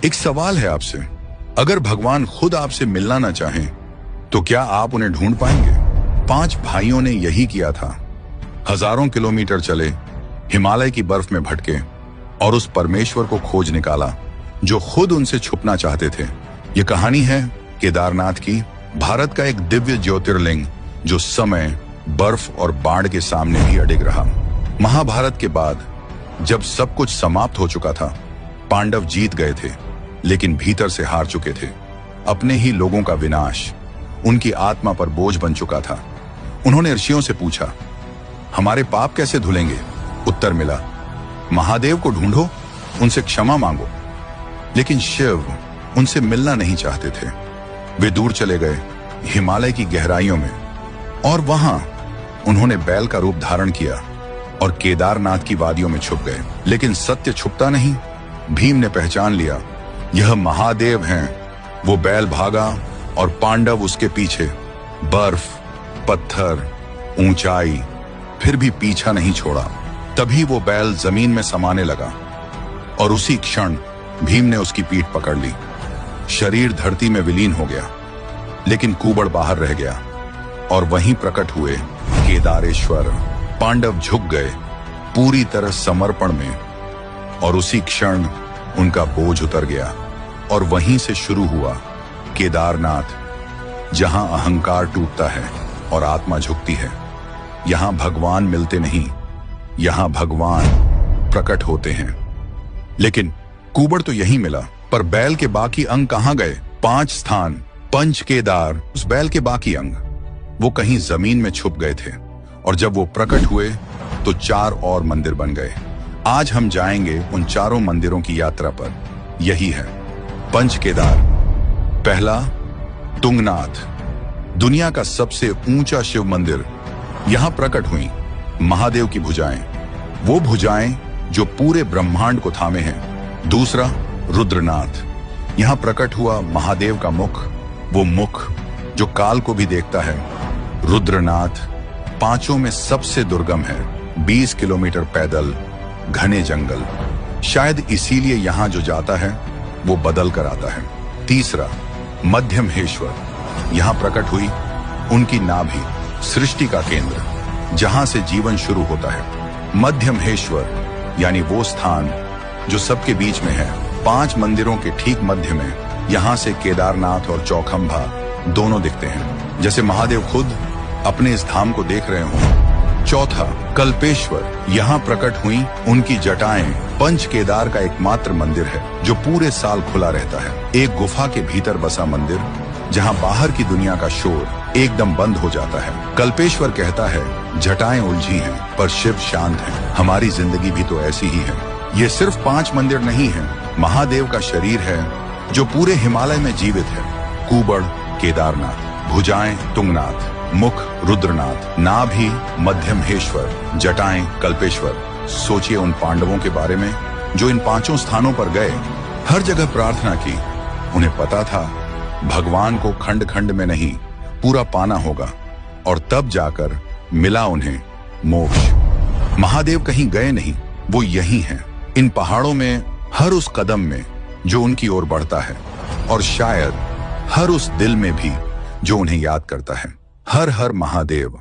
एक सवाल है आपसे, अगर भगवान खुद आपसे मिलना ना चाहें तो क्या आप उन्हें ढूंढ पाएंगे? 5 भाइयों ने यही किया था। हजारों किलोमीटर चले, हिमालय की बर्फ में भटके और उस परमेश्वर को खोज निकाला जो खुद उनसे छुपना चाहते थे। यह कहानी है केदारनाथ की, भारत का एक दिव्य ज्योतिर्लिंग जो समय, बर्फ और बाढ़ के सामने भी अडिग रहा। महाभारत के बाद जब सब कुछ समाप्त हो चुका था, पांडव जीत गए थे लेकिन भीतर से हार चुके थे। अपने ही लोगों का विनाश उनकी आत्मा पर बोझ बन चुका था। उन्होंने ऋषियों से पूछा, हमारे पाप कैसे धुलेंगे? उत्तर मिला, महादेव को ढूंढो, उनसे क्षमा मांगो। लेकिन शिव उनसे मिलना नहीं चाहते थे। वे दूर चले गए, हिमालय की गहराइयों में, और वहां उन्होंने बैल का रूप धारण किया और केदारनाथ की वादियों में छुप गए। लेकिन सत्य छुपता नहीं। भीम ने पहचान लिया, यह महादेव हैं। वो बैल भागा और पांडव उसके पीछे। बर्फ, पत्थर, ऊंचाई, फिर भी पीछा नहीं छोड़ा। तभी वो बैल जमीन में समाने लगा और उसी क्षण भीम ने उसकी पीठ पकड़ ली। शरीर धरती में विलीन हो गया, लेकिन कुबड़ बाहर रह गया और वहीं प्रकट हुए केदारेश्वर। पांडव झुक गए पूरी तरह समर्पण में, और उसी क्षण उनका बोझ उतर गया। और वहीं से शुरू हुआ केदारनाथ, जहां अहंकार टूटता है और आत्मा झुकती है। यहां भगवान मिलते नहीं, यहां भगवान प्रकट होते हैं। लेकिन कुबड़ तो यहीं मिला, पर बैल के बाकी अंग कहां गए? 5 स्थान, पंच केदार, उस बैल के बाकी अंग वो कहीं जमीन में छुप गए थे। और जब वो प्रकट हुए तो 4 और मंदिर बन गए। आज हम जाएंगे उन 4 मंदिरों की यात्रा पर। यही है पंच केदार। पहला, तुंगनाथ, दुनिया का सबसे ऊंचा शिव मंदिर। यहां प्रकट हुई महादेव की भुजाएं, वो भुजाएं जो पूरे ब्रह्मांड को थामे हैं। दूसरा, रुद्रनाथ, यहां प्रकट हुआ महादेव का मुख, वो मुख जो काल को भी देखता है। रुद्रनाथ 5 में सबसे दुर्गम है, 20 किलोमीटर पैदल, घने जंगल। शायद इसीलिए यहां जो जाता है वो बदल कर आता है। तीसरा, मध्यमहेश्वर, यहां प्रकट हुई उनकी नाभि, सृष्टि का केंद्र, जहां से जीवन शुरू होता है। मध्यमहेश्वर यानी वो स्थान जो सबके बीच में है। 5 मंदिरों के ठीक मध्य में यहां से केदारनाथ और चौखंबा दोनों दिखते हैं, जैसे महादेव खुद अपने इस धाम को देख रहे हों। चौथा, कल्पेश्वर, यहां प्रकट हुई उनकी जटाएं। पंच केदार का एकमात्र मंदिर है जो पूरे साल खुला रहता है। एक गुफा के भीतर बसा मंदिर, जहां बाहर की दुनिया का शोर एकदम बंद हो जाता है। कल्पेश्वर कहता है, जटाएं उलझी हैं पर शिव शांत है। हमारी जिंदगी भी तो ऐसी ही है। ये सिर्फ 5 मंदिर नहीं है, महादेव का शरीर है जो पूरे हिमालय में जीवित है। कुबड़ केदारनाथ, भुजाएं तुंगनाथ, मुख रुद्रनाथ, नाभि मध्यमहेश्वर, जटाएं कल्पेश्वर। सोचिए उन पांडवों के बारे में जो इन 5 स्थानों पर गए, हर जगह प्रार्थना की। उन्हें पता था भगवान को खंड खंड में नहीं, पूरा पाना होगा, और तब जाकर मिला उन्हें मोक्ष। महादेव कहीं गए नहीं, वो यहीं हैं, इन पहाड़ों में, हर उस कदम में जो उनकी ओर बढ़ता है, और शायद हर उस दिल में भी जो उन्हें याद करता है। हर हर महादेव।